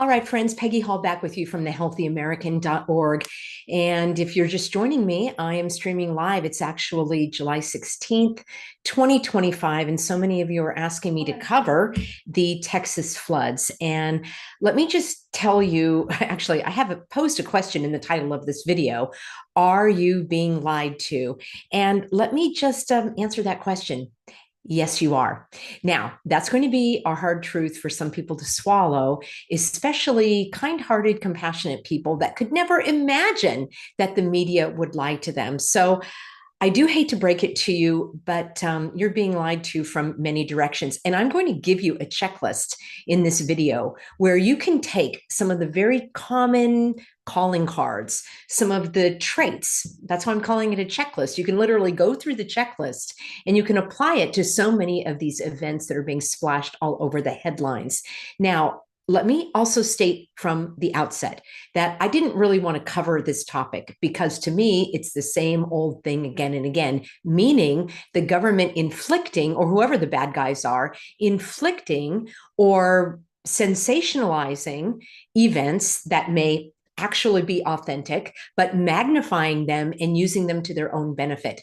All right, friends, Peggy Hall back with you from thehealthyamerican.org. And if you're just joining me, I am streaming live. It's actually July 16th, 2025. And so many of you are asking me to cover the Texas floods. And let me just tell you, actually, I have posed a question in the title of this video. Are you being lied to? And let me just answer that question. Yes, you are. Now, that's going to be a hard truth for some people to swallow, especially kind hearted, compassionate people that could never imagine that the media would lie to them. So I do hate to break it to you, but you're being lied to from many directions. And I'm going to give you a checklist in this video where you can take some of the very common calling cards, some of the traits. That's why I'm calling it a checklist. You can literally go through the checklist and you can apply it to so many of these events that are being splashed all over the headlines. Now, let me also state from the outset that I didn't really want to cover this topic because to me, it's the same old thing again and again, meaning the government inflicting, or whoever the bad guys are, inflicting or sensationalizing events that may actually be authentic, but magnifying them and using them to their own benefit.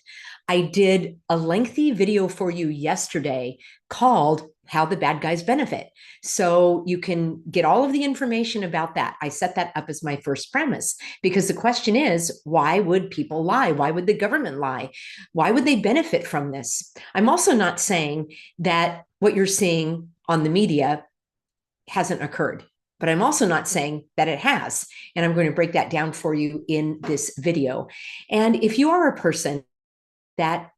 I did a lengthy video for you yesterday called How the Bad Guys Benefit. So you can get all of the information about that. I set that up as my first premise because the question is, why would people lie? Why would the government lie? Why would they benefit from this? I'm also not saying that what you're seeing on the media hasn't occurred, but I'm also not saying that it has. And I'm going to break that down for you in this video. And if you are a person that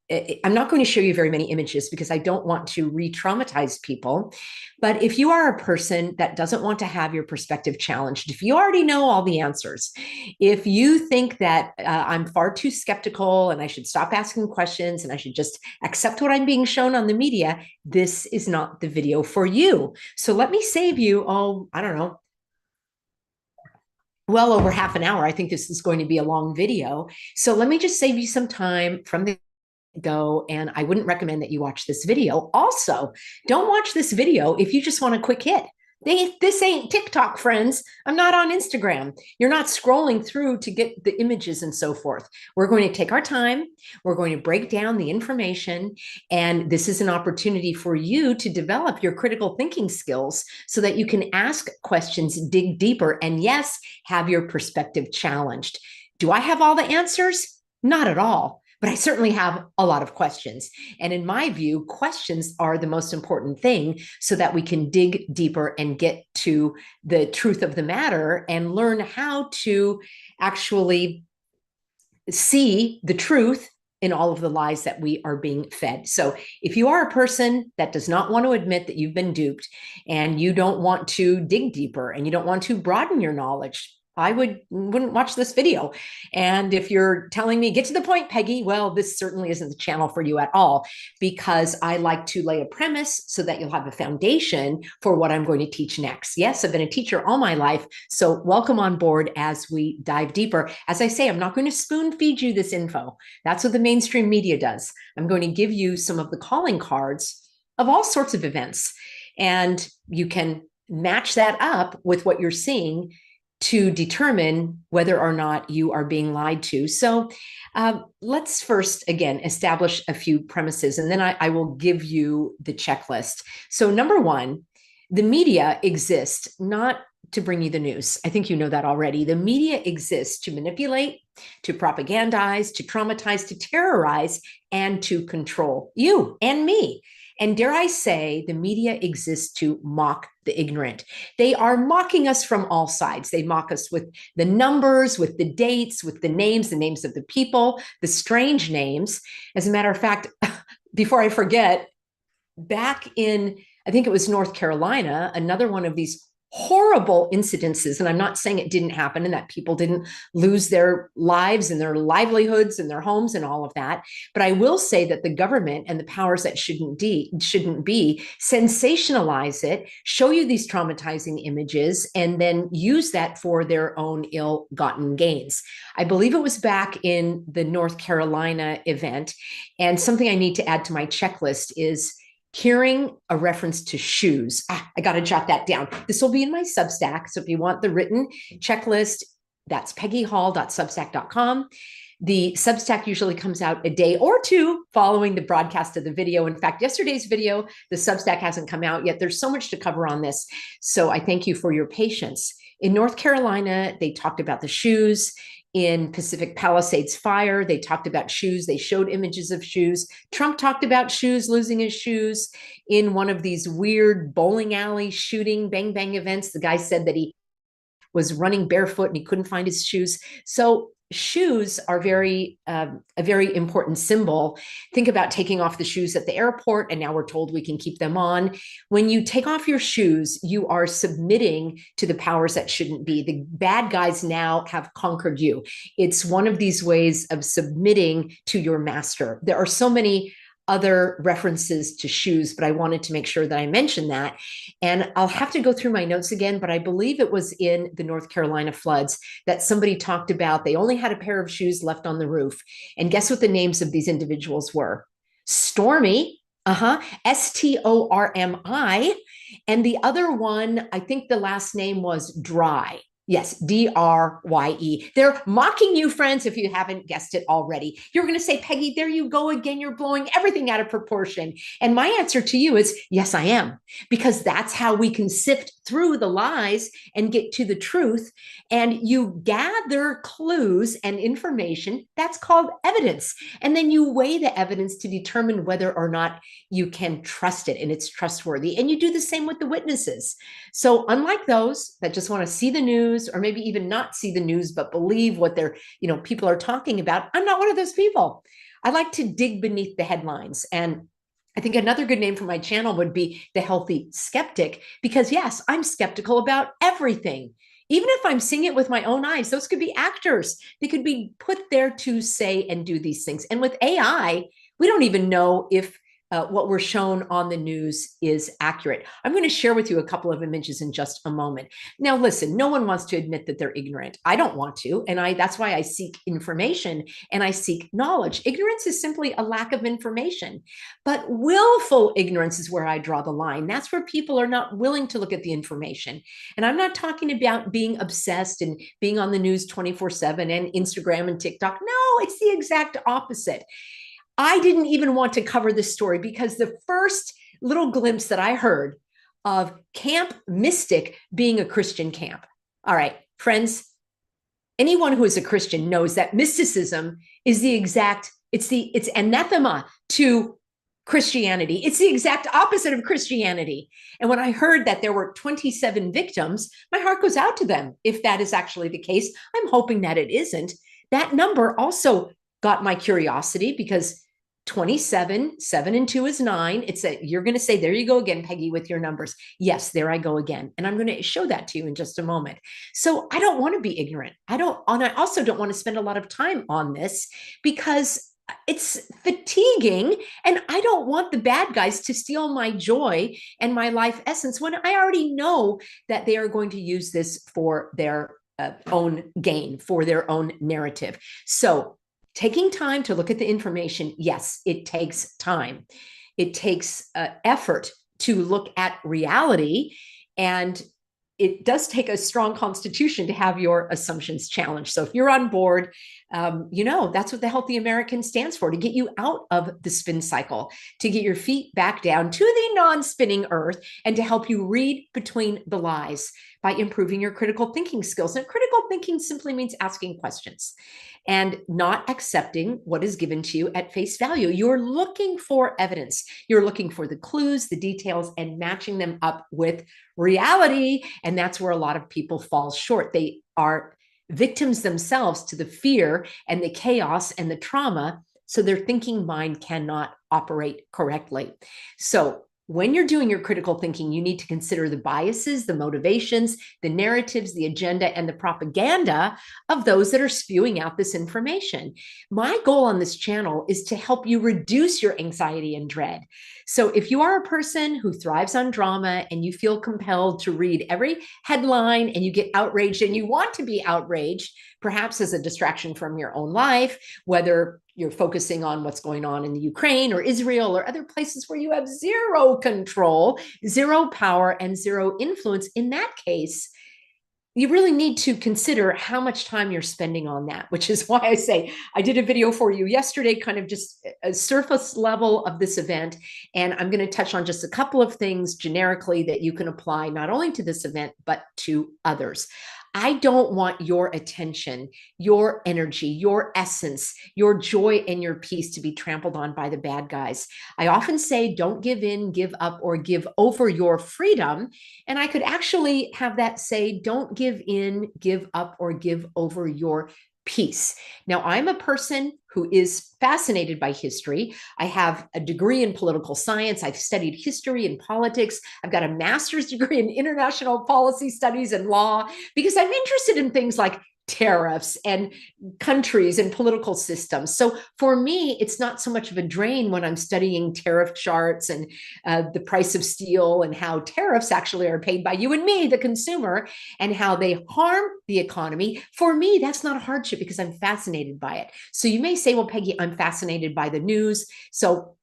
I'm not going to show you very many images because I don't want to re-traumatize people. But if you are a person that doesn't want to have your perspective challenged, if you already know all the answers, if you think that I'm far too skeptical and I should stop asking questions and I should just accept what I'm being shown on the media, this is not the video for you. So let me save you, I don't know, well over half an hour. I think this is going to be a long video. So let me just save you some time from the go, and I wouldn't recommend that you watch this video. Also, don't watch this video if you just want a quick hit. This ain't TikTok, friends. I'm not on Instagram. You're not scrolling through to get the images and so forth. We're going to take our time. We're going to break down the information. And this is an opportunity for you to develop your critical thinking skills so that you can ask questions, dig deeper, and yes, have your perspective challenged. Do I have all the answers? Not at all. But I certainly have a lot of questions. And in my view, questions are the most important thing so that we can dig deeper and get to the truth of the matter and learn how to actually see the truth in all of the lies that we are being fed. So if you are a person that does not want to admit that you've been duped and you don't want to dig deeper and you don't want to broaden your knowledge, I wouldn't watch this video. And if you're telling me, get to the point, Peggy, well, this certainly isn't the channel for you at all, because I like to lay a premise so that you'll have a foundation for what I'm going to teach next. Yes, I've been a teacher all my life, so welcome on board as we dive deeper. As I say, I'm not going to spoon feed you this info. That's what the mainstream media does. I'm going to give you some of the calling cards of all sorts of events, and you can match that up with what you're seeing to determine whether or not you are being lied to. So let's first, again, establish a few premises, and then I will give you the checklist. So number one, the media exists not to bring you the news. I think you know that already. The media exists to manipulate, to propagandize, to traumatize, to terrorize, and to control you and me. And dare I say, the media exists to mock the ignorant. They are mocking us from all sides. They mock us with the numbers, with the dates, with the names of the people, the strange names. As a matter of fact, before I forget, back in, I think it was North Carolina, another one of these horrible incidences, and I'm not saying it didn't happen and that people didn't lose their lives and their livelihoods and their homes and all of that, but I will say that the government and the powers that shouldn't be sensationalize it, show you these traumatizing images, and then use that for their own ill-gotten gains. I believe it was back in the North Carolina event, and something I need to add to my checklist is hearing a reference to shoes. I got to jot that down. This will be in my Substack. So if you want the written checklist, that's peggyhall.substack.com. The Substack usually comes out a day or two following the broadcast of the video. In fact, yesterday's video, the Substack hasn't come out yet. There's so much to cover on this. So I thank you for your patience. In North Carolina, they talked about the shoes. In Pacific Palisades fire, they talked about shoes. They showed images of shoes. Trump talked about shoes, losing his shoes. In one of these weird bowling alley shooting bang bang events, the guy said that he was running barefoot and he couldn't find his shoes. So shoes are a very important symbol. Think about taking off the shoes at the airport, and now we're told we can keep them on. When you take off your shoes, you are submitting to the powers that shouldn't be. The bad guys now have conquered you. It's one of these ways of submitting to your master. There are so many other references to shoes, but I wanted to make sure that I mentioned that. And I'll have to go through my notes again, but I believe it was in the North Carolina floods that somebody talked about they only had a pair of shoes left on the roof. And guess what the names of these individuals were? Stormy, Stormi. And the other one, I think the last name was Dry. Yes, Drye. They're mocking you, friends, if you haven't guessed it already. You're going to say, Peggy, there you go again. You're blowing everything out of proportion. And my answer to you is, yes, I am. Because that's how we can sift through the lies and get to the truth. And you gather clues and information. That's called evidence. And then you weigh the evidence to determine whether or not you can trust it and it's trustworthy. And you do the same with the witnesses. So unlike those that just want to see the news, or maybe even not see the news, but believe what people are talking about, I'm not one of those people. I like to dig beneath the headlines. And I think another good name for my channel would be The Healthy Skeptic, because yes, I'm skeptical about everything. Even if I'm seeing it with my own eyes, those could be actors. They could be put there to say and do these things. And with AI, we don't even know if what we're shown on the news is accurate. I'm going to share with you a couple of images in just a moment. Now, listen, no one wants to admit that they're ignorant. I don't want to. And that's why I seek information and I seek knowledge. Ignorance is simply a lack of information. But willful ignorance is where I draw the line. That's where people are not willing to look at the information. And I'm not talking about being obsessed and being on the news 24/7 and Instagram and TikTok. No, it's the exact opposite. I didn't even want to cover this story because the first little glimpse that I heard of Camp Mystic being a Christian camp. All right, friends, anyone who is a Christian knows that mysticism is it's anathema to Christianity. It's the exact opposite of Christianity. And when I heard that there were 27 victims, my heart goes out to them. If that is actually the case, I'm hoping that it isn't. That number also got my curiosity because 27, 7 and 2 is 9. You're going to say, there you go again, Peggy, with your numbers. Yes, there I go again. And I'm going to show that to you in just a moment. So I don't want to be ignorant. I also don't want to spend a lot of time on this because it's fatiguing. And I don't want the bad guys to steal my joy and my life essence when I already know that they are going to use this for their own gain, for their own narrative. So taking time to look at the information, yes, it takes time. It takes effort to look at reality. And it does take a strong constitution to have your assumptions challenged. So if you're on board, that's what the Healthy American stands for, to get you out of the spin cycle, to get your feet back down to the non-spinning earth, and to help you read between the lies by improving your critical thinking skills. And critical thinking simply means asking questions and not accepting what is given to you at face value. You're looking for evidence. You're looking for the clues, the details, and matching them up with reality. And that's where a lot of people fall short. They are victims themselves to the fear and the chaos and the trauma, so their thinking mind cannot operate correctly. So when you're doing your critical thinking, you need to consider the biases, the motivations, the narratives, the agenda, and the propaganda of those that are spewing out this information. My goal on this channel is to help you reduce your anxiety and dread. So if you are a person who thrives on drama and you feel compelled to read every headline and you get outraged and you want to be outraged, perhaps as a distraction from your own life, whether you're focusing on what's going on in the Ukraine or Israel or other places where you have zero control, zero power, and zero influence. In that case, you really need to consider how much time you're spending on that, which is why I say I did a video for you yesterday, kind of just a surface level of this event. And I'm going to touch on just a couple of things generically that you can apply not only to this event, but to others. I don't want your attention, your energy, your essence, your joy, and your peace to be trampled on by the bad guys. I often say, don't give in, give up, or give over your freedom. And I could actually have that say, don't give in, give up, or give over your peace. Now, I'm a person who is fascinated by history. I have a degree in political science. I've studied history and politics. I've got a master's degree in international policy studies and law because I'm interested in things like tariffs and countries and political systems. So for me, it's not so much of a drain when I'm studying tariff charts and the price of steel and how tariffs actually are paid by you and me, the consumer, and how they harm the economy. For me, that's not a hardship because I'm fascinated by it. So you may say, well, Peggy, I'm fascinated by the news. So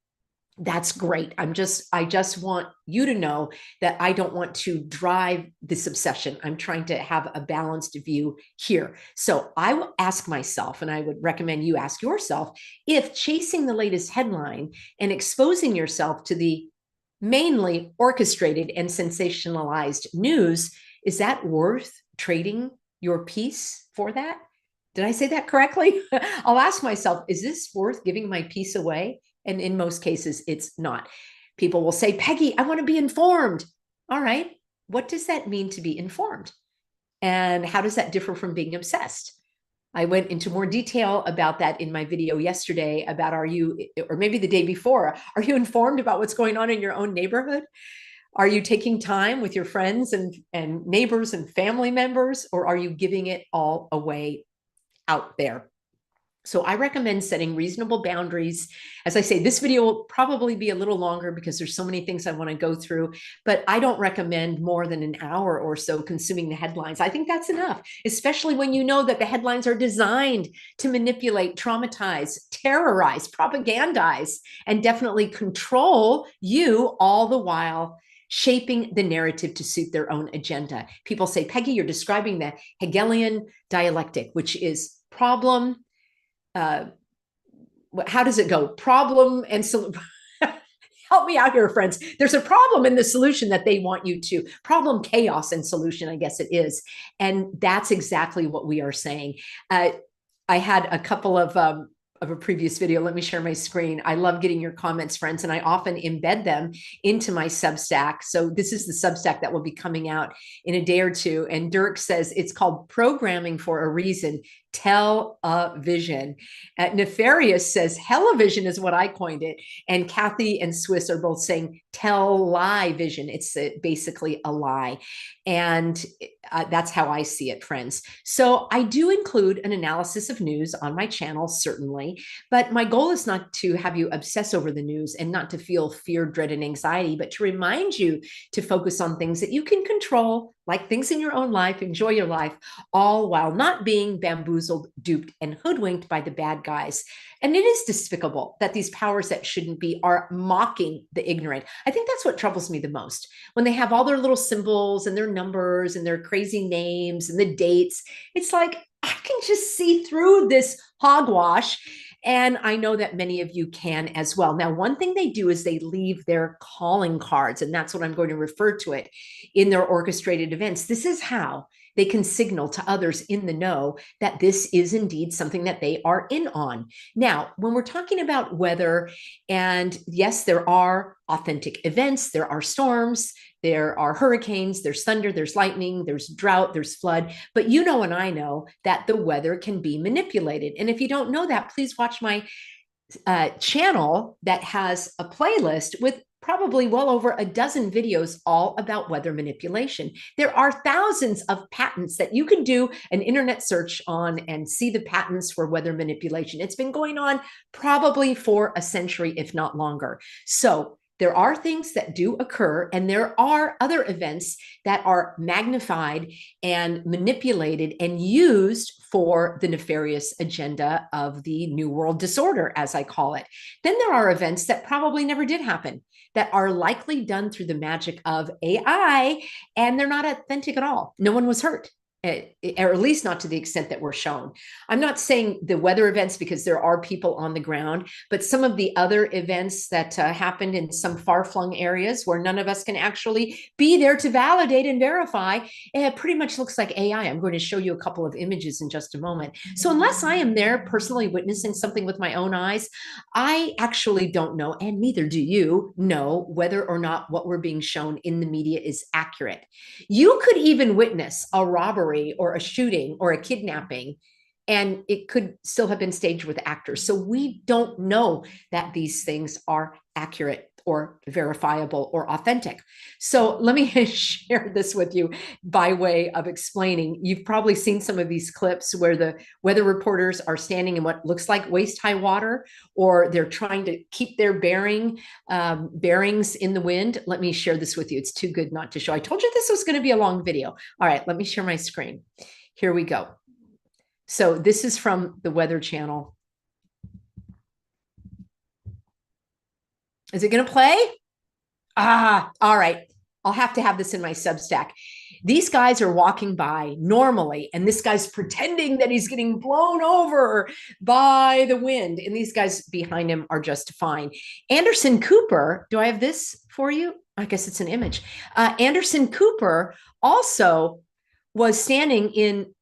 that's great. I just want you to know that I don't want to drive this obsession. I'm trying to have a balanced view here. So I will ask myself, and I would recommend you ask yourself, if chasing the latest headline and exposing yourself to the mainly orchestrated and sensationalized news, is that worth trading your peace for that? Did I say that correctly? I'll ask myself, is this worth giving my peace away? And in most cases, it's not. People will say, Peggy, I want to be informed. All right. What does that mean to be informed? And how does that differ from being obsessed? I went into more detail about that in my video yesterday about are you, or maybe the day before, are you informed about what's going on in your own neighborhood? Are you taking time with your friends and neighbors and family members, or are you giving it all away out there? So I recommend setting reasonable boundaries. As I say, this video will probably be a little longer because there's so many things I want to go through, but I don't recommend more than an hour or so consuming the headlines. I think that's enough, especially when you know that the headlines are designed to manipulate, traumatize, terrorize, propagandize, and definitely control you, all the while shaping the narrative to suit their own agenda. People say, Peggy, you're describing the Hegelian dialectic, which is problem, how does it go? Problem and solution. Help me out here, friends. There's a problem in the solution that they want you to. Problem, chaos, and solution, I guess it is. And that's exactly what we are saying. I had a couple of a previous video. Let me share my screen. I love getting your comments, friends, and I often embed them into my Substack. So this is the Substack that will be coming out in a day or two. And Dirk says it's called Programming for a Reason. Tell-a-vision. Nefarious says Hell-a-vision is what I coined it. And Kathy and Swiss are both saying tell-lie-vision. It's basically a lie. And that's how I see it, friends. So I do include an analysis of news on my channel, certainly, but my goal is not to have you obsess over the news and not to feel fear, dread, and anxiety, but to remind you to focus on things that you can control, like things in your own life, enjoy your life, all while not being bamboozled, duped, and hoodwinked by the bad guys. And it is despicable that these powers that shouldn't be are mocking the ignorant. I think that's what troubles me the most. When they have all their little symbols and their numbers and their crazy names and the dates, it's like, I can just see through this hogwash. And I know that many of you can as well. Now, one thing they do is they leave their calling cards, and that's what I'm going to refer to it in their orchestrated events. This is how they can signal to others in the know that this is indeed something that they are in on. Now, when we're talking about weather, and yes, there are authentic events, there are storms, there are hurricanes, there's thunder, there's lightning, there's drought, there's flood. But you know and I know that the weather can be manipulated. And if you don't know that, please watch my channel that has a playlist with probably well over a dozen videos all about weather manipulation. There are thousands of patents that you can do an internet search on and see the patents for weather manipulation. It's been going on probably for a century, if not longer. So there are things that do occur, and there are other events that are magnified and manipulated and used for the nefarious agenda of the New World Disorder, as I call it. Then there are events that probably never did happen, that are likely done through the magic of AI, and they're not authentic at all. No one was hurt, or at least not to the extent that we're shown. I'm not saying the weather events, because there are people on the ground, but some of the other events that happened in some far-flung areas where none of us can actually be there to validate and verify, it pretty much looks like AI. I'm going to show you a couple of images in just a moment. So unless I am there personally witnessing something with my own eyes, I actually don't know, and neither do you know, whether or not what we're being shown in the media is accurate. You could even witness a robbery or a shooting or a kidnapping, and it could still have been staged with actors. So we don't know that these things are accurate or verifiable or authentic. So let me share this with you by way of explaining. You've probably seen some of these clips where the weather reporters are standing in what looks like waist-high water, or they're trying to keep their bearings in the wind. Let me share this with you. It's too good not to show. I told you this was going to be a long video. All right, let me share my screen. Here we go. So this is from the Weather Channel. Is it going to play? All right. I'll have to have this in my Substack. These guys are walking by normally, and this guy's pretending that he's getting blown over by the wind, and these guys behind him are just fine. Anderson Cooper, do I have this for you? I guess it's an image. Anderson Cooper also was standing in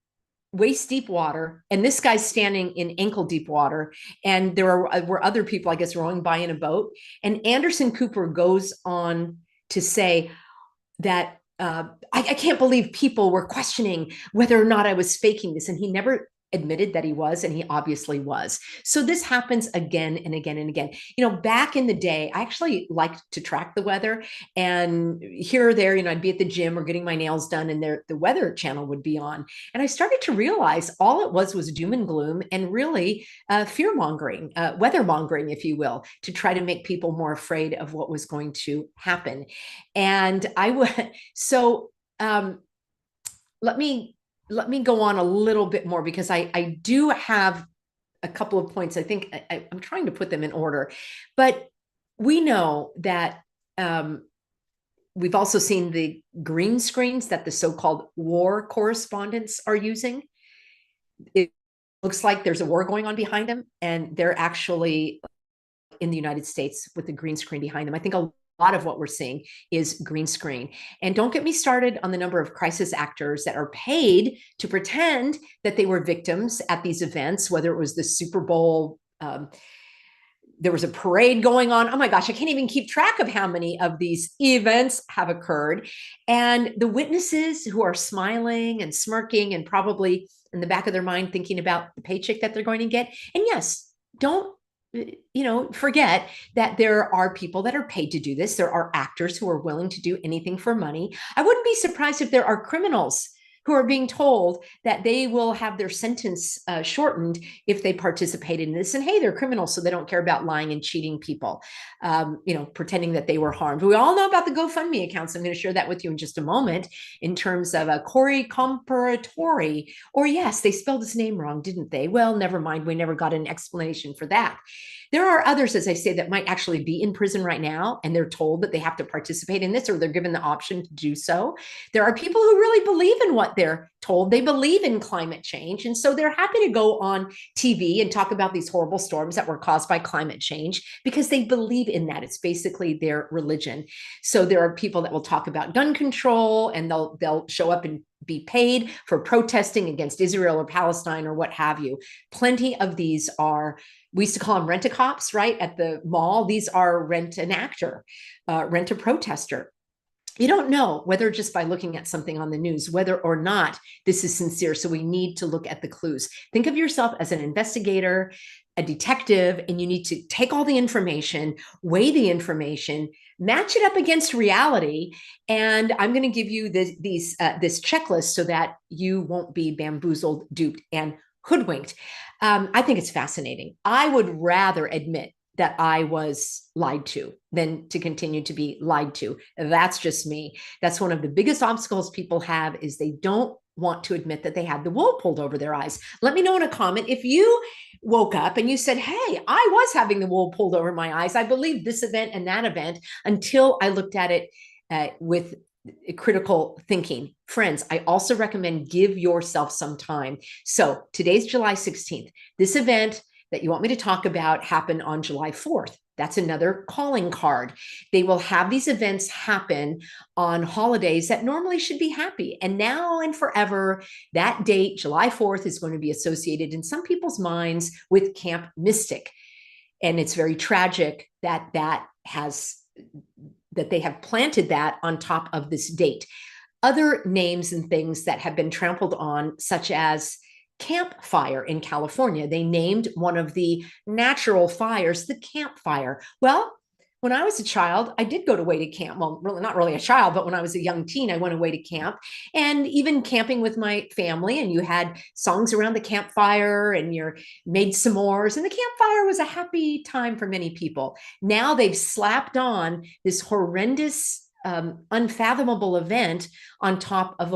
waist deep water, and this guy's standing in ankle deep water, and there were other people, I guess, rowing by in a boat. And Anderson Cooper goes on to say that I can't believe people were questioning whether or not I was faking this, and he never admitted that he was, and he obviously was. So this happens again and again and again. You know, back in the day, I actually liked to track the weather, and here or there, you know, I'd be at the gym or getting my nails done, and the Weather Channel would be on, and I started to realize all it was doom and gloom, and really fear mongering, weather mongering, if you will, to try to make people more afraid of what was going to happen. And I would let me go on a little bit more, because I do have a couple of points. I think I'm trying to put them in order, but we know that we've also seen the green screens that the so-called war correspondents are using. It looks like there's a war going on behind them, and they're actually in the United States with the green screen behind them. I think a lot of what we're seeing is green screen. And don't get me started on the number of crisis actors that are paid to pretend that they were victims at these events, whether it was the Super Bowl, there was a parade going on. Oh my gosh, I can't even keep track of how many of these events have occurred. And the witnesses who are smiling and smirking and probably in the back of their mind thinking about the paycheck that they're going to get. And yes, don't forget that there are people that are paid to do this. There are actors who are willing to do anything for money. I wouldn't be surprised if there are criminals who are being told that they will have their sentence shortened if they participate in this. And hey, they're criminals, so they don't care about lying and cheating people, pretending that they were harmed. We all know about the GoFundMe accounts. I'm going to share that with you in just a moment, in terms of Corey Comparatori. Or yes, they spelled his name wrong, didn't they? Well, never mind. We never got an explanation for that. There are others, as I say, that might actually be in prison right now, and they're told that they have to participate in this, or they're given the option to do so. There are people who really believe in what they're told. They believe in climate change, and so they're happy to go on TV and talk about these horrible storms that were caused by climate change, because they believe in that. It's basically their religion. So there are people that will talk about gun control, and they'll show up and be paid for protesting against Israel or Palestine or what have you. Plenty of these are, we used to call them rent-a-cops, right? At the mall, these are rent an actor, rent a protester. You don't know, whether just by looking at something on the news, whether or not this is sincere. So we need to look at the clues. Think of yourself as an investigator, a detective, and you need to take all the information, weigh the information, match it up against reality. And I'm going to give you this checklist so that you won't be bamboozled, duped, and hoodwinked. I think it's fascinating. I would rather admit that I was lied to than to continue to be lied to. That's just me. That's one of the biggest obstacles people have, is they don't want to admit that they had the wool pulled over their eyes. Let me know in a comment if you woke up and you said, hey, I was having the wool pulled over my eyes. I believe this event and that event until I looked at it with critical thinking. Friends, I also recommend give yourself some time. So today's July 16th. This event that you want me to talk about happened on July 4th. That's another calling card. They will have these events happen on holidays that normally should be happy. And now and forever, that date, July 4th, is going to be associated in some people's minds with Camp Mystic. And it's very tragic that they have planted that on top of this date. Other names and things that have been trampled on, such as campfire in California. They named one of the natural fires the campfire. Well, when I was a child, I did go away to camp. Well, really, not really a child, but when I was a young teen, I went away to camp, and even camping with my family. And you had songs around the campfire and you made s'mores, and the campfire was a happy time for many people. Now they've slapped on this horrendous, unfathomable event on top of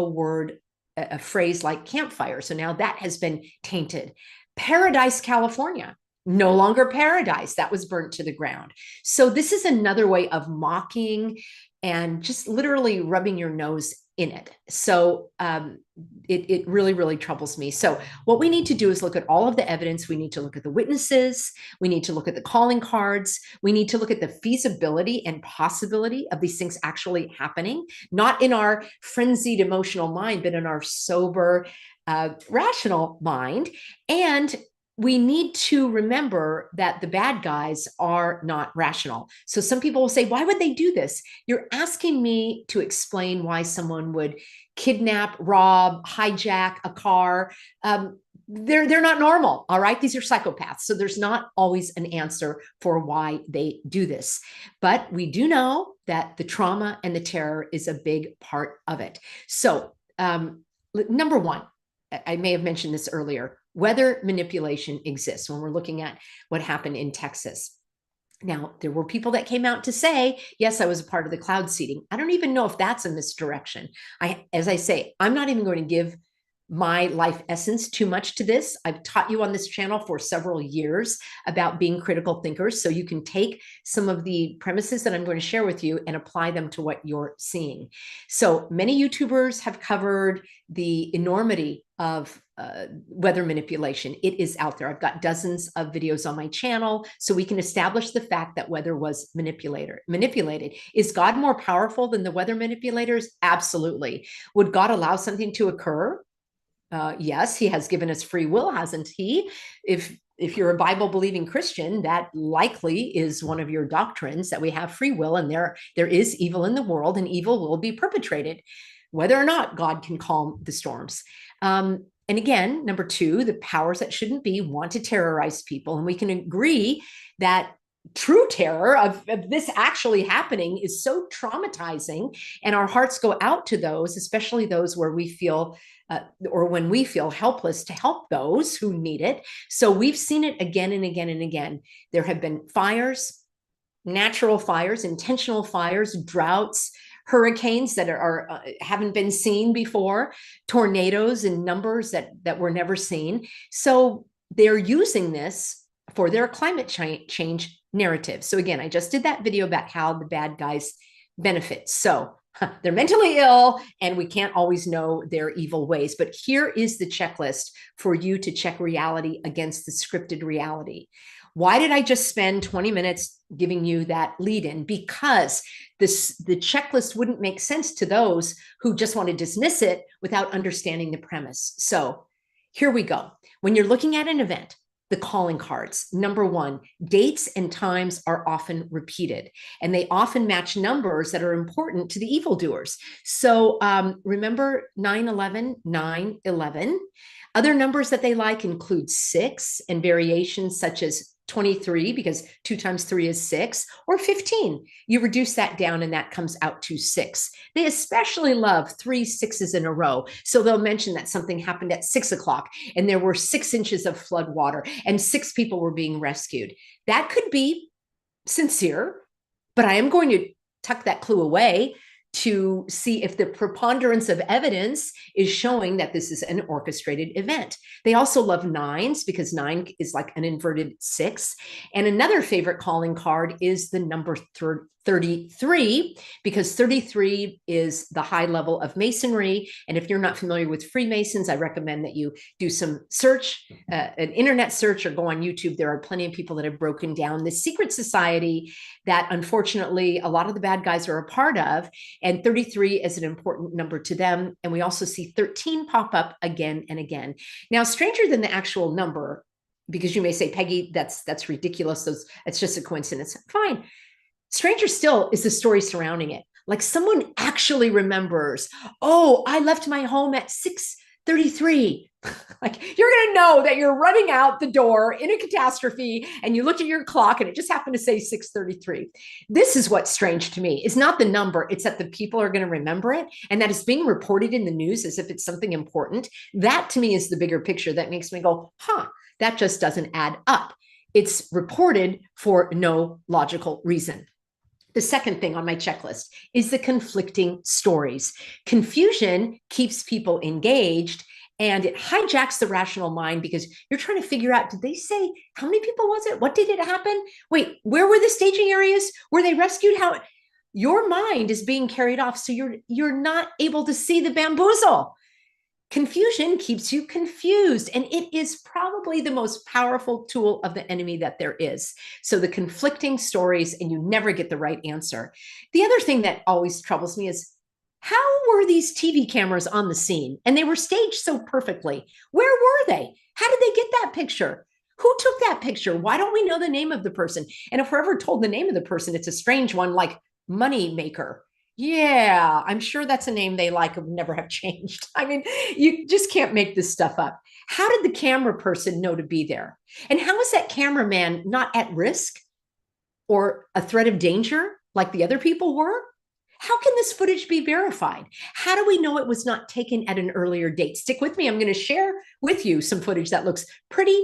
a phrase like campfire. So now that has been tainted. Paradise, California. No longer paradise. That was burnt to the ground. So this is another way of mocking and just literally rubbing your nose in it. So it really, really troubles me. So what we need to do is look at all of the evidence. We need to look at the witnesses. We need to look at the calling cards. We need to look at the feasibility and possibility of these things actually happening, not in our frenzied emotional mind, but in our sober, rational mind. And we need to remember that the bad guys are not rational. So some people will say, why would they do this? You're asking me to explain why someone would kidnap, rob, hijack a car. They're not normal, all right? These are psychopaths. So there's not always an answer for why they do this. But we do know that the trauma and the terror is a big part of it. So number one, I may have mentioned this earlier, weather manipulation exists when we're looking at what happened in Texas. Now, there were people that came out to say, yes, I was a part of the cloud seeding. I don't even know if that's a misdirection. As I say, I'm not even going to give my life essence too much to this. I've taught you on this channel for several years about being critical thinkers. So you can take some of the premises that I'm going to share with you and apply them to what you're seeing. So many YouTubers have covered the enormity of weather manipulation. It is out there. I've got dozens of videos on my channel, so we can establish the fact that weather was manipulated. Is God more powerful than the weather manipulators? Absolutely. Would God allow something to occur? Yes, he has given us free will, hasn't he? If you're a Bible believing Christian, that likely is one of your doctrines, that we have free will and there is evil in the world and evil will be perpetrated, whether or not God can calm the storms. And again, number two, the powers that shouldn't be want to terrorize people. And we can agree that true terror of this actually happening is so traumatizing. And our hearts go out to those, especially those where we feel or when we feel helpless to help those who need it. So we've seen it again and again and again. There have been fires, natural fires, intentional fires, droughts, hurricanes that haven't been seen before, tornadoes in numbers that were never seen. So they're using this for their climate change narrative. So again, I just did that video about how the bad guys benefit. So they're mentally ill and we can't always know their evil ways. But here is the checklist for you to check reality against the scripted reality. Why did I just spend 20 minutes giving you that lead in? Because the checklist wouldn't make sense to those who just want to dismiss it without understanding the premise. So here we go. When you're looking at an event, the calling cards, number one, dates and times are often repeated, and they often match numbers that are important to the evildoers. So remember 9/11, 9/11. Other numbers that they like include 6 and variations such as 23, because 2 times 3 is 6, or 15. You reduce that down and that comes out to 6. They especially love 3 6s in a row. So they'll mention that something happened at 6 o'clock and there were 6 inches of flood water and 6 people were being rescued. That could be sincere, but I am going to tuck that clue away to see if the preponderance of evidence is showing that this is an orchestrated event. They also love nines because nine is like an inverted six. And another favorite calling card is the number 33, because 33 is the high level of masonry. And if you're not familiar with Freemasons, I recommend that you do some search, an internet search, or go on YouTube. There are plenty of people that have broken down this secret society that unfortunately a lot of the bad guys are a part of. And 33 is an important number to them. And we also see 13 pop up again and again. Now, stranger than the actual number, because you may say, Peggy, that's ridiculous. It's just a coincidence. Fine. Stranger still is the story surrounding it. Like someone actually remembers, oh, I left my home at 6:33. Like you're going to know that you're running out the door in a catastrophe and you look at your clock and it just happened to say 6:33. This is what's strange to me. It's not the number. It's that the people are going to remember it and that it's being reported in the news as if it's something important. That to me is the bigger picture that makes me go, that just doesn't add up. It's reported for no logical reason. The second thing on my checklist is the conflicting stories. Confusion keeps people engaged and it hijacks the rational mind because you're trying to figure out, did they say, how many people was it? What did it happen? Wait, where were the staging areas? Were they rescued? How? Your mind is being carried off. So you're not able to see the bamboozle. Confusion keeps you confused, and it is probably the most powerful tool of the enemy that there is. So the conflicting stories, and you never get the right answer. The other thing that always troubles me is how were these TV cameras on the scene? And they were staged so perfectly. Where were they? How did they get that picture? Who took that picture? Why don't we know the name of the person? And if we're ever told the name of the person, it's a strange one like Money Maker. Yeah, I'm sure that's a name they like and would never have changed. I mean, you just can't make this stuff up. How did the camera person know to be there? And how is that cameraman not at risk or a threat of danger like the other people were? How can this footage be verified? How do we know it was not taken at an earlier date? Stick with me. I'm going to share with you some footage that looks pretty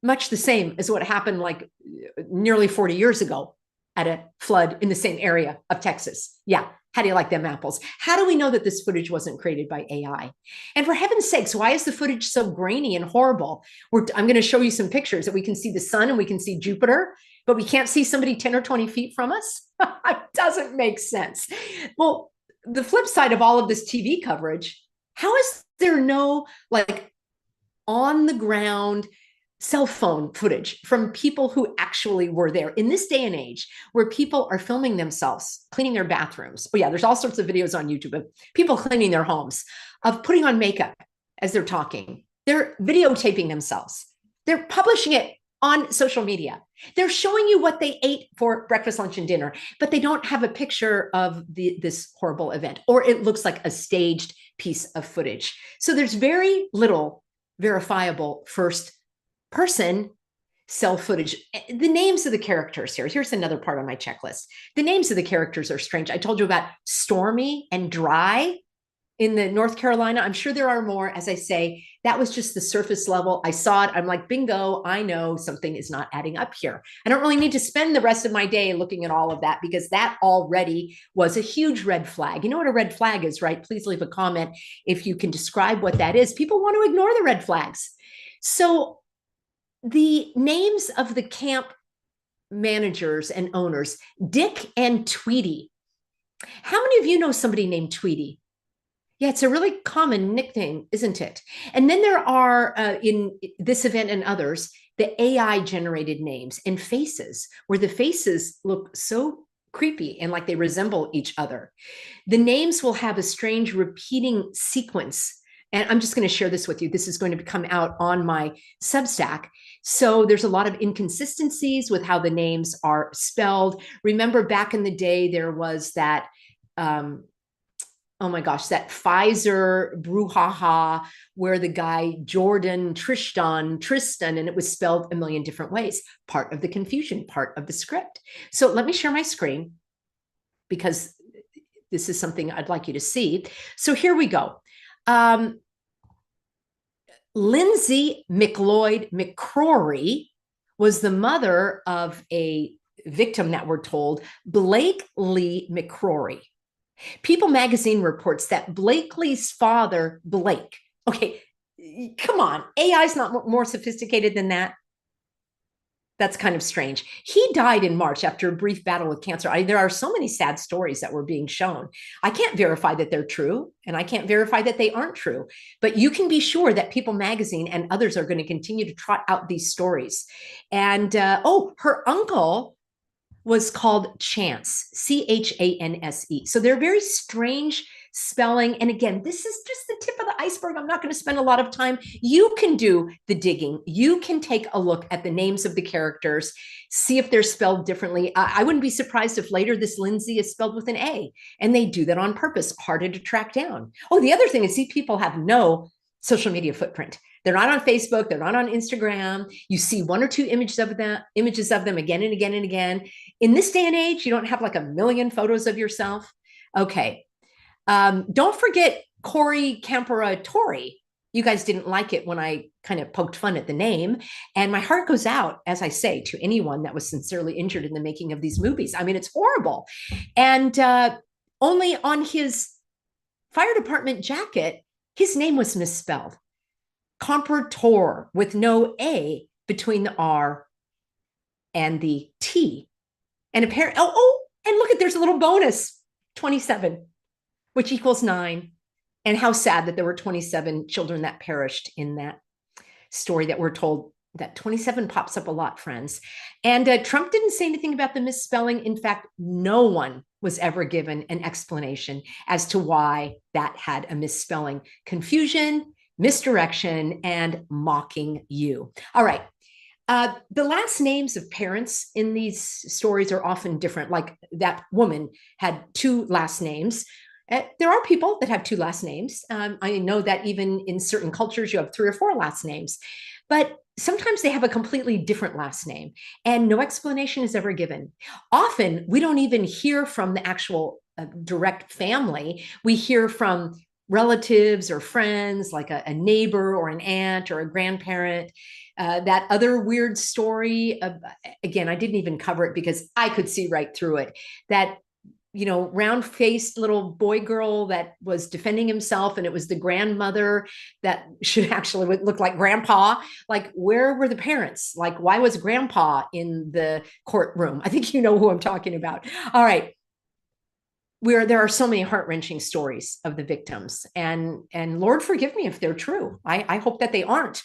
much the same as what happened like nearly 40 years ago at a flood in the same area of Texas. Yeah. How do you like them apples? How do we know that this footage wasn't created by AI? And for heaven's sakes, why is the footage so grainy and horrible? I'm going to show you some pictures that we can see the sun and we can see Jupiter, but we can't see somebody 10 or 20 feet from us. It doesn't make sense. Well, the flip side of all of this TV coverage, how is there no like on the ground cell phone footage from people who actually were there in this day and age where people are filming themselves cleaning their bathrooms? Oh yeah, there's all sorts of videos on YouTube of people cleaning their homes, of putting on makeup as they're talking. They're videotaping themselves. They're publishing it on social media. They're showing you what they ate for breakfast, lunch, and dinner, but they don't have a picture of this horrible event, or it looks like a staged piece of footage. So there's very little verifiable first person cell footage. The names of the characters here. Here's another part on my checklist. The names of the characters are strange. I told you about Stormy and Dry in the North Carolina. I'm sure there are more. As I say, that was just the surface level. I saw it. I'm like, bingo, I know something is not adding up here. I don't really need to spend the rest of my day looking at all of that because that already was a huge red flag. You know what a red flag is, right? Please leave a comment if you can describe what that is. People want to ignore the red flags. So the names of the camp managers and owners, Dick and Tweety. How many of you know somebody named Tweety? Yeah, it's a really common nickname, isn't it? And then there are, in this event and others, the AI generated names and faces, where the faces look so creepy and like they resemble each other. The names will have a strange repeating sequence. And I'm just going to share this with you. This is going to come out on my Substack. So there's a lot of inconsistencies with how the names are spelled. Remember back in the day, there was that, oh my gosh, that Pfizer brouhaha where the guy Jordan, Tristan, and it was spelled a million different ways. Part of the confusion, part of the script. So let me share my screen because this is something I'd like you to see. So here we go. Lindsay McLeod McCrory was the mother of a victim that we're told, Blake Lee McCrory. People magazine reports that Blakely's father, Blake, okay, come on, AI is not more sophisticated than that. That's kind of strange. He died in March after a brief battle with cancer. There are so many sad stories that were being shown. I can't verify that they're true, and I can't verify that they aren't true. But you can be sure that People Magazine and others are going to continue to trot out these stories. And her uncle was called Chance, Chanse. So they're very strange spelling. And again, this is just the tip of the iceberg. I'm not going to spend a lot of time. You can do the digging. You can take a look at the names of the characters, see if they're spelled differently. I wouldn't be surprised if later this Lindsay is spelled with an A, and they do that on purpose, harder to track down. Oh, the other thing is these people have no social media footprint. They're not on Facebook. They're not on Instagram. You see one or two images of them again and again and again. In this day and age, you don't have like a million photos of yourself. Okay. Don't forget Corey Campera Tori. You guys didn't like it when I kind of poked fun at the name. And my heart goes out, as I say, to anyone that was sincerely injured in the making of these movies. I mean, it's horrible. And only on his fire department jacket, his name was misspelled. Comperator, with no A between the R and the T. And apparently, and look at, there's a little bonus, 27, which equals 9. And how sad that there were 27 children that perished in that story that we're told. That 27 pops up a lot, friends. And Trump didn't say anything about the misspelling. In fact, no one was ever given an explanation as to why that had a misspelling. Confusion, misdirection, and mocking you. All right. The last names of parents in these stories are often different. Like that woman had 2 last names. There are people that have 2 last names. I know that even in certain cultures, you have 3 or 4 last names. But sometimes they have a completely different last name, and no explanation is ever given. Often, we don't even hear from the actual direct family. We hear from relatives or friends, like a neighbor or an aunt or a grandparent. That other weird story, again, I didn't even cover it because I could see right through it. That round-faced little boy girl that was defending himself, and it was the grandmother that should actually look like grandpa. Like, where were the parents? Like, why was grandpa in the courtroom? I think you know who I'm talking about. All right. There are so many heart-wrenching stories of the victims, and Lord forgive me if they're true. I hope that they aren't.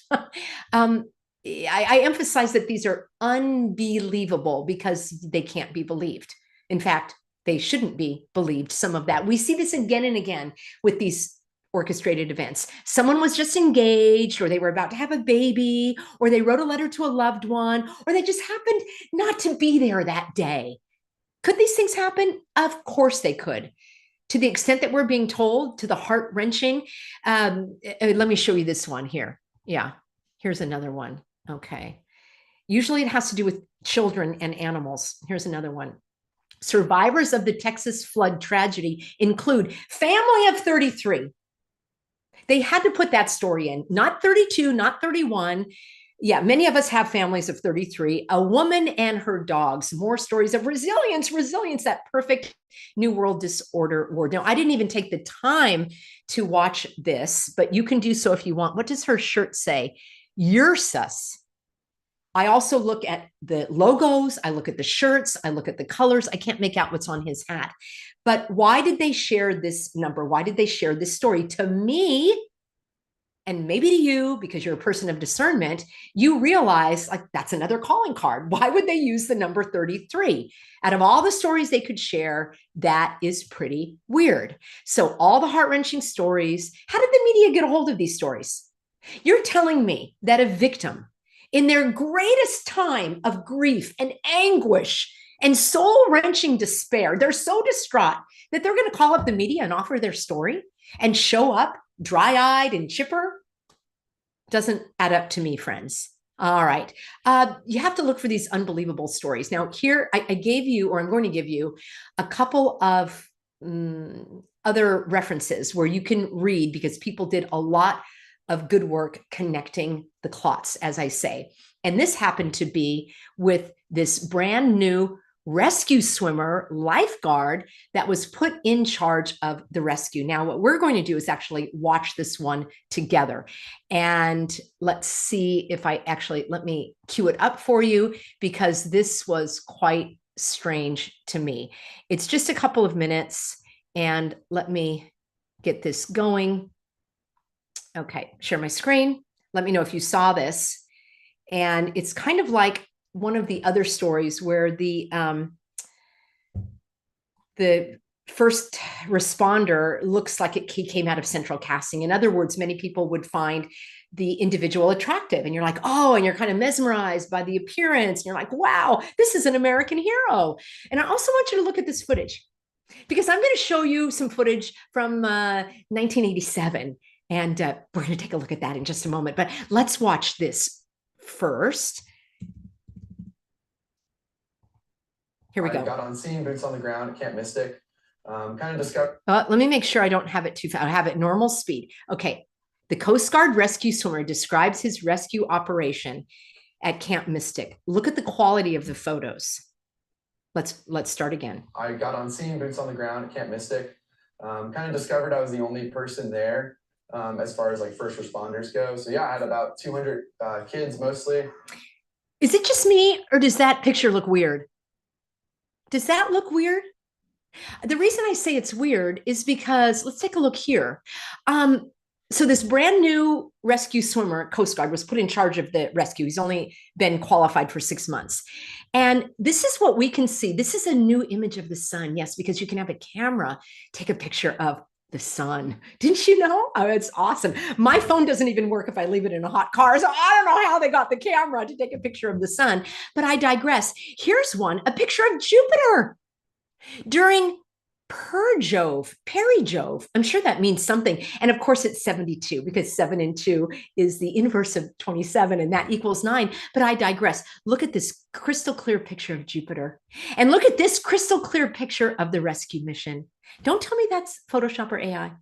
I emphasize that these are unbelievable because they can't be believed. In fact, they shouldn't be believed, some of that. We see this again and again with these orchestrated events. Someone was just engaged, or they were about to have a baby, or they wrote a letter to a loved one, or they just happened not to be there that day. Could these things happen? Of course they could. To the extent that we're being told, to the heart-wrenching. Let me show you this one here. Yeah, here's another one. Okay. Usually it has to do with children and animals. Here's another one. Survivors of the Texas flood tragedy include family of 33. They had to put that story in, not 32, not 31. Yeah, many of us have families of 33. A woman and her dogs. More stories of resilience, that perfect New World Disorder ward. Now, I didn't even take the time to watch this, but you can do so if you want. What does her shirt say? Ursus. I also look at the logos. I look at the shirts. I look at the colors. I can't make out what's on his hat. But why did they share this number? Why did they share this story? To me, and maybe to you, because you're a person of discernment, you realize like that's another calling card. Why would they use the number 33? Out of all the stories they could share, that is pretty weird. So all the heart-wrenching stories, how did the media get a hold of these stories? You're telling me that a victim in their greatest time of grief and anguish and soul-wrenching despair, they're so distraught that they're going to call up the media and offer their story and show up dry-eyed and chipper? Doesn't add up to me, friends. All right. You have to look for these unbelievable stories. Now, here I gave you, or I'm going to give you, a couple of other references where you can read, because people did a lot of good work connecting the clots, as I say. And this happened to be with this brand new rescue swimmer, lifeguard that was put in charge of the rescue. Now, what we're going to do is actually watch this one together. And let's see if let me cue it up for you, because this was quite strange to me. It's just a couple of minutes, and let me get this going. Okay, share my screen. Let me know if you saw this. And it's kind of like one of the other stories where the first responder looks like he came out of central casting. In other words, many people would find the individual attractive, and you're like, oh, and you're kind of mesmerized by the appearance. And you're like, wow, this is an American hero. And I also want you to look at this footage, because I'm going to show you some footage from 1987. And we're going to take a look at that in just a moment. But let's watch this first. Here we go. Got on scene, boots on the ground, Camp Mystic. Kind of discovered. Let me make sure I don't have it too fast. I have it normal speed. Okay. The Coast Guard rescue swimmer describes his rescue operation at Camp Mystic. Look at the quality of the photos. Let's start again. I got on scene, boots on the ground at Camp Mystic. Kind of discovered I was the only person there as far as like first responders go. So yeah, I had about 200 kids mostly. Is it just me, or does that picture look weird? Does that look weird? The reason I say it's weird is because, let's take a look here. So this brand new rescue swimmer, Coast Guard, was put in charge of the rescue. He's only been qualified for 6 months. And this is what we can see. This is a new image of the sun. Yes, because you can have a camera take a picture of the sun. Didn't you know? Oh, it's awesome. My phone doesn't even work if I leave it in a hot car. So I don't know how they got the camera to take a picture of the sun, but I digress. Here's one, a picture of Jupiter during Perijove. I'm sure that means something. And of course, it's 72, because 7 and 2 is the inverse of 27, and that equals 9. But I digress. Look at this crystal clear picture of Jupiter. And look at this crystal clear picture of the rescue mission. Don't tell me that's Photoshop or AI.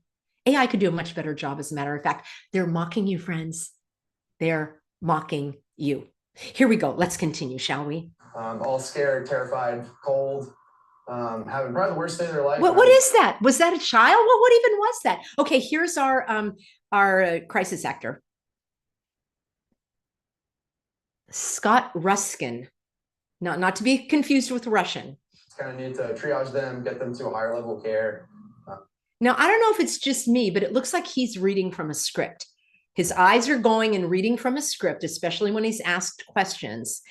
AI could do a much better job, as a matter of fact. They're mocking you, friends. They're mocking you. Here we go. Let's continue, shall we? All scared, terrified, cold. Having probably the worst day of their life. What is that? Was that a child? What even was that? Okay, here's our crisis actor, Scott Ruskin. Not to be confused with Russian. It's kind of need to triage them, get them to a higher level of care. Now, I don't know if it's just me, but it looks like he's reading from a script. His eyes are going and reading from a script, especially when he's asked questions.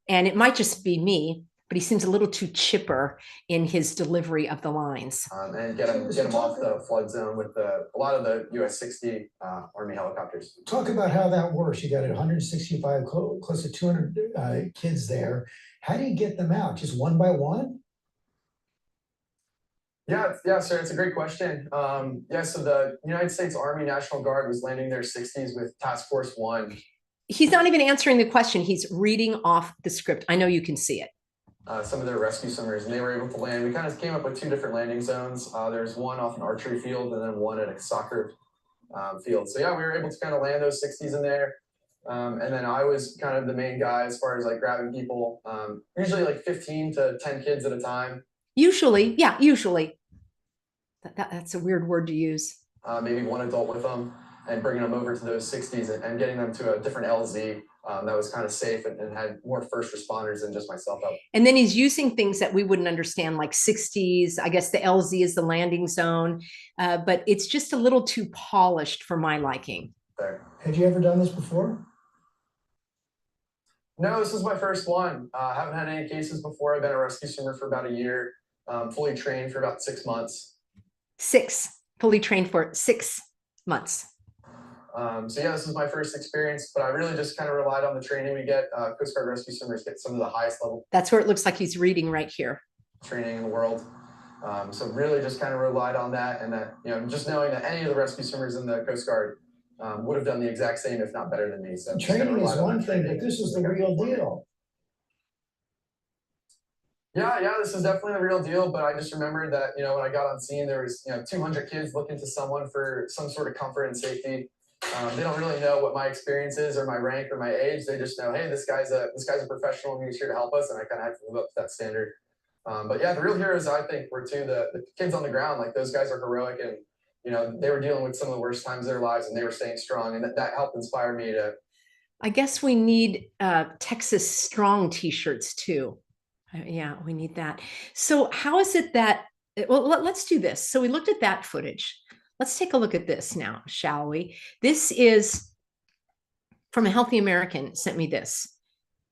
And it might just be me, but he seems a little too chipper in his delivery of the lines. And get him off the flood zone with a lot of the US-60 Army helicopters. Talk about how that works. You got 165, close to 200 kids there. How do you get them out? Just one by one? Yeah, sir. It's a great question. So the United States Army National Guard was landing their 60s with Task Force 1. He's not even answering the question. He's reading off the script. I know you can see it. Some of their rescue swimmers, and they were able to land. We kind of came up with 2 different landing zones. There's one off an archery field and then one at a soccer field. So yeah, we were able to kind of land those 60s in there. And then I was kind of the main guy as far as like grabbing people, usually like 15 to 10 kids at a time. Usually. That's a weird word to use. Maybe one adult with them, and bringing them over to those 60s and getting them to a different LZ that was kind of safe and had more first responders than just myself up. And then he's using things that we wouldn't understand, like 60s. I guess the LZ is the landing zone, but it's just a little too polished for my liking. There. Had you ever done this before? No, this is my first one. I haven't had any cases before. I've been a rescue swimmer for about a year, fully trained for about 6 months. Fully trained for 6 months. So yeah, this is my first experience, but I really just kind of relied on the training we get. Coast Guard rescue swimmers get some of the highest level. That's where it looks like he's reading right here. Training in the world. So really just kind of relied on that, and that, just knowing that any of the rescue swimmers in the Coast Guard would have done the exact same, if not better than me. So training is one thing, but this is the real deal. Yeah, this is definitely the real deal. But I just remembered that, when I got on scene, there was 200 kids looking to someone for some sort of comfort and safety. They don't really know what my experience is or my rank or my age. They just know, hey, this guy's a professional and he's here to help us, and I kind of have to live up to that standard. But yeah, the real heroes, I think, were the kids on the ground. Like those guys are heroic, and they were dealing with some of the worst times of their lives, and they were staying strong, and that helped inspire me to. I guess we need Texas Strong t-shirts too. Yeah, we need that. So how is it that, well, let's do this. So we looked at that footage. Let's take a look at this now, shall we? This is from a Healthy American sent me this.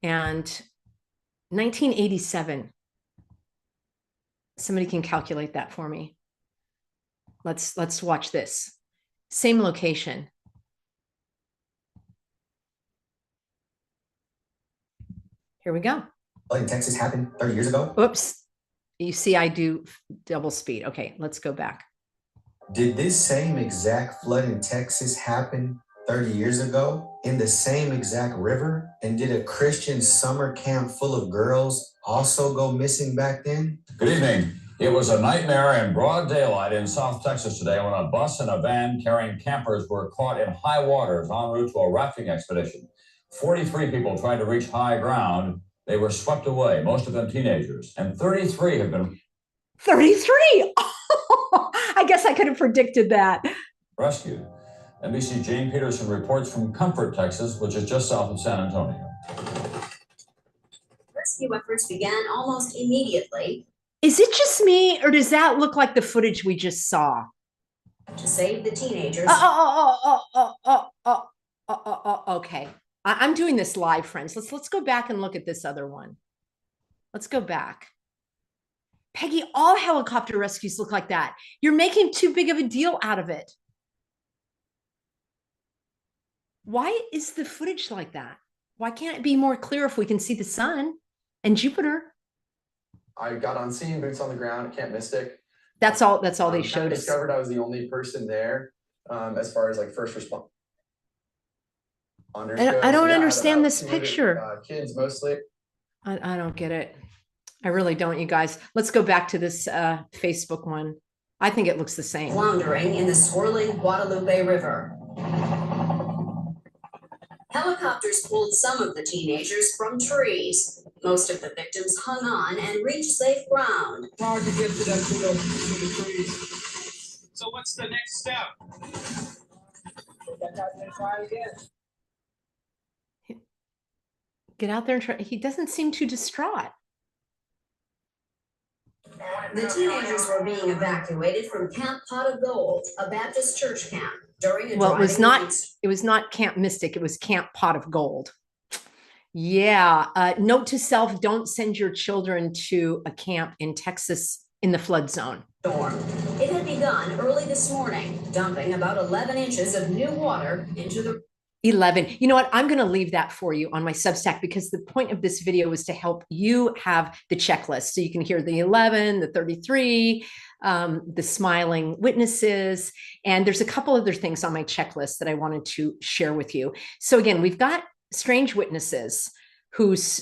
And 1987. Somebody can calculate that for me. Let's watch this. Same location. Here we go. In Texas happened 30 years ago? Oops. You see, I do double speed. Okay, let's go back. Did this same exact flood in Texas happen 30 years ago in the same exact river? And did a Christian summer camp full of girls also go missing back then? Good evening. It was a nightmare in broad daylight in South Texas today when a bus and a van carrying campers were caught in high waters en route to a rafting expedition. 43 people tried to reach high ground. They were swept away, most of them teenagers, and 33 have been 33. I guess I could have predicted that. Rescued. NBC Jane Peterson reports from Comfort, Texas, which is just south of San Antonio. Rescue efforts began almost immediately. Is it just me, or does that look like the footage we just saw? To save the teenagers. Okay. I'm doing this live, friends. Let's go back and look at this other one. Let's go back. Peggy, all helicopter rescues look like that. You're making too big of a deal out of it. Why is the footage like that? Why can't it be more clear if we can see the sun and Jupiter? I got on scene, boots on the ground, Camp Mystic. That's all they showed us. Discovered I was the only person there as far as like first responders. I don't understand this picture. Kids mostly. I don't get it. I really don't, you guys. Let's go back to this Facebook one. I think it looks the same. Floundering in the swirling Guadalupe River. Helicopters pulled some of the teenagers from trees. Most of the victims hung on and reached safe ground. Hard to get to the trees. So what's the next step? Try again. Get out there and try. He doesn't seem too distraught. The teenagers were being evacuated from Camp Pot of Gold, a Baptist church camp. Well, it was not Camp Mystic. It was Camp Pot of Gold. Yeah. Note to self, don't send your children to a camp in Texas in the flood zone. Storm. It had begun early this morning, dumping about 11 inches of new water into the 11. You know what? I'm going to leave that for you on my Substack because the point of this video is to help you have the checklist. So you can hear the 11, the 33, the smiling witnesses. And there's a couple other things on my checklist that I wanted to share with you. So again, we've got strange witnesses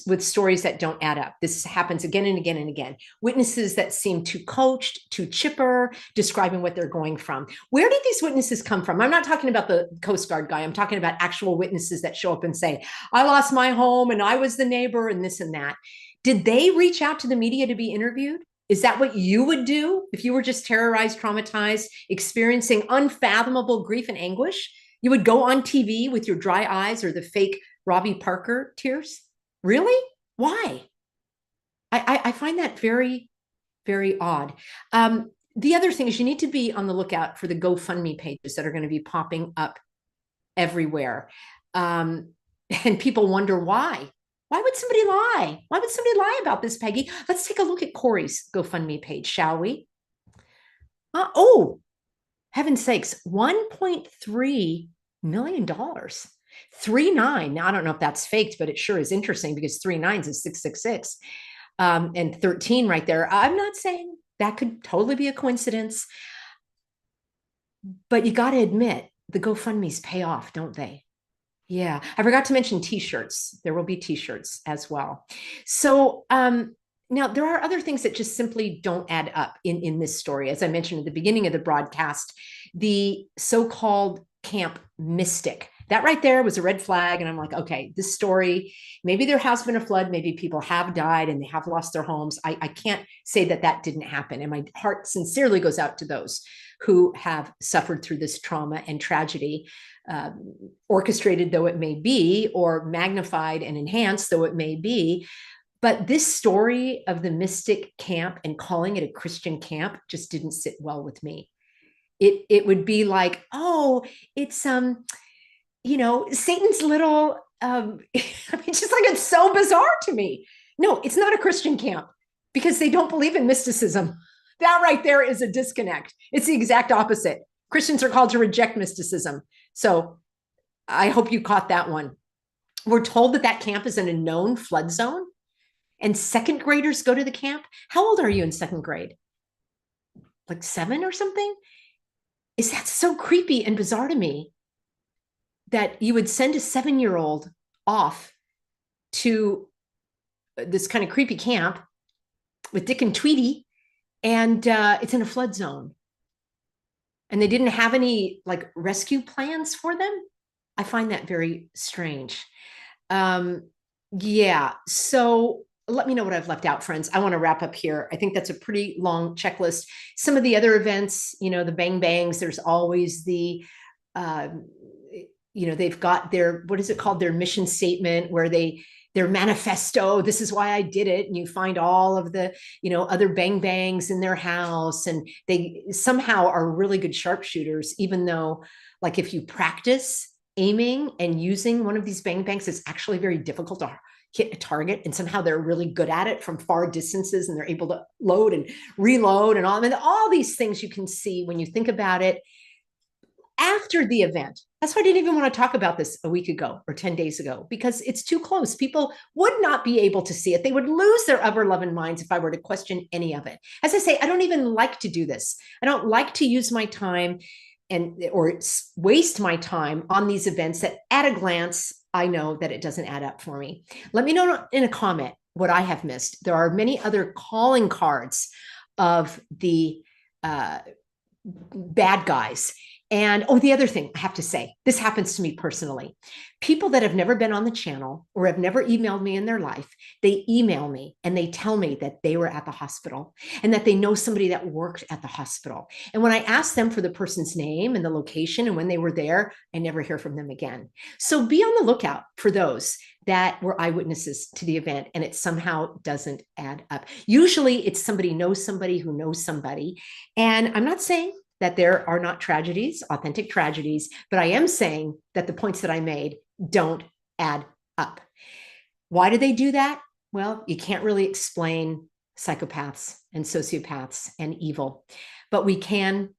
with stories that don't add up. This happens again and again and again. Witnesses that seem too coached, too chipper, describing what they're going from. Where did these witnesses come from? I'm not talking about the Coast Guard guy. I'm talking about actual witnesses that show up and say, I lost my home and I was the neighbor and this and that. Did they reach out to the media to be interviewed? Is that what you would do if you were just terrorized, traumatized, experiencing unfathomable grief and anguish? You would go on TV with your dry eyes or the fake Robbie Parker tears? Really? Why? I find that very, very odd. The other thing is you need to be on the lookout for the GoFundMe pages that are going to be popping up everywhere. And people wonder why. Why would somebody lie? Why would somebody lie about this, Peggy? Let's take a look at Corey's GoFundMe page, shall we? Oh, heaven's sakes, $1.3 million. 39. Now, I don't know if that's faked, but it sure is interesting because 3 nines is 666. And 13 right there. I'm not saying that could totally be a coincidence, but you got to admit the GoFundMe's pay off, don't they? Yeah. I forgot to mention t-shirts. There will be t-shirts as well. So now there are other things that just simply don't add up in this story. As I mentioned at the beginning of the broadcast, the so-called Camp Mystic That right there was a red flag. And I'm like, okay, this story, maybe there has been a flood. Maybe people have died and they have lost their homes. I can't say that that didn't happen. And my heart sincerely goes out to those who have suffered through this trauma and tragedy, orchestrated though it may be, or magnified and enhanced though it may be. But this story of the mystic camp and calling it a Christian camp just didn't sit well with me. It would be like, oh, it's Satan's little I mean, just like, it's so bizarre to me. No, it's not a Christian camp because they don't believe in mysticism. That right there is a disconnect. It's the exact opposite. Christians are called to reject mysticism. So I hope you caught that one. We're told that that camp is in a known flood zone, and second graders go to the camp. How old are you in second grade? Like 7 or something? Is that so creepy and bizarre to me that you would send a 7-year-old off to this kind of creepy camp with Dick and Tweety, and it's in a flood zone. And they didn't have any like rescue plans for them? I find that very strange. Yeah, so let me know what I've left out, friends. I want to wrap up here. I think that's a pretty long checklist. Some of the other events, the bang bangs, there's always the, they've got their, what is it called? Their mission statement, where their manifesto, this is why I did it. And you find all of the, other bang bangs in their house, and they somehow are really good sharpshooters, even though, like, if you practice aiming and using one of these bang bangs, it's actually very difficult to hit a target, and somehow they're really good at it from far distances, and they're able to load and reload and all these things you can see when you think about it after the event. That's why I didn't even want to talk about this a week ago or 10 days ago, because it's too close. People would not be able to see it. They would lose their ever-loving minds if I were to question any of it. As I say, I don't even like to do this. I don't like to use my time or waste my time on these events that at a glance, I know that it doesn't add up for me. Let me know in a comment what I have missed. There are many other calling cards of the bad guys. And the other thing I have to say, this happens to me personally. People that have never been on the channel or have never emailed me in their life, they email me and they tell me that they were at the hospital and that they know somebody that worked at the hospital. And when I ask them for the person's name and the location and when they were there, I never hear from them again. So be on the lookout for those that were eyewitnesses to the event and it somehow doesn't add up. Usually it's somebody knows somebody who knows somebody. And I'm not saying that there are not tragedies, authentic tragedies, but I am saying that the points that I made don't add up. Why do they do that? Well, you can't really explain psychopaths and sociopaths and evil, but we can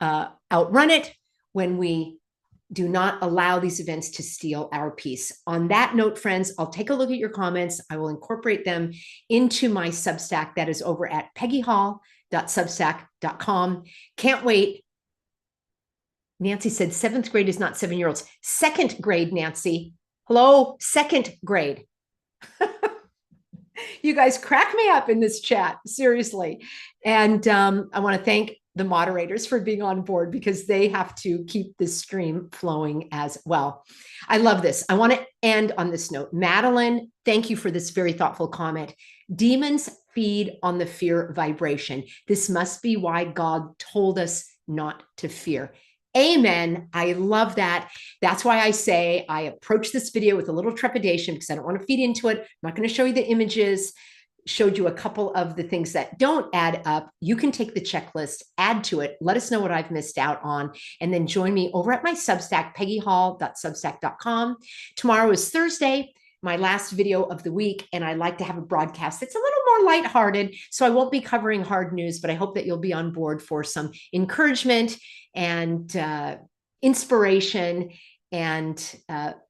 outrun it when we do not allow these events to steal our peace. On that note, friends, I'll take a look at your comments. I will incorporate them into my Substack that is over at peggyhall.substack.com. Can't wait. Nancy said 7th grade is not 7-year-olds. 2nd grade, Nancy. Hello, 2nd grade. You guys crack me up in this chat, seriously. And I want to thank the moderators for being on board, because they have to keep this stream flowing as well. I love this. I want to end on this note. Madeline, thank you for this very thoughtful comment. Demons feed on the fear vibration. This must be why God told us not to fear. Amen. I love that. That's why I say I approach this video with a little trepidation, because I don't want to feed into it. I'm not going to show you the images. Showed you a couple of the things that don't add up. You can take the checklist, add to it, let us know what I've missed out on, and then join me over at my Substack, peggyhall.substack.com. Tomorrow is Thursday, my last video of the week, and I like to have a broadcast that's a little more lighthearted, so I won't be covering hard news, but I hope that you'll be on board for some encouragement and inspiration and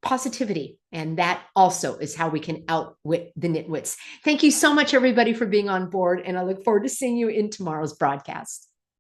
positivity. And that also is how we can outwit the nitwits. Thank you so much, everybody, for being on board. And I look forward to seeing you in tomorrow's broadcast.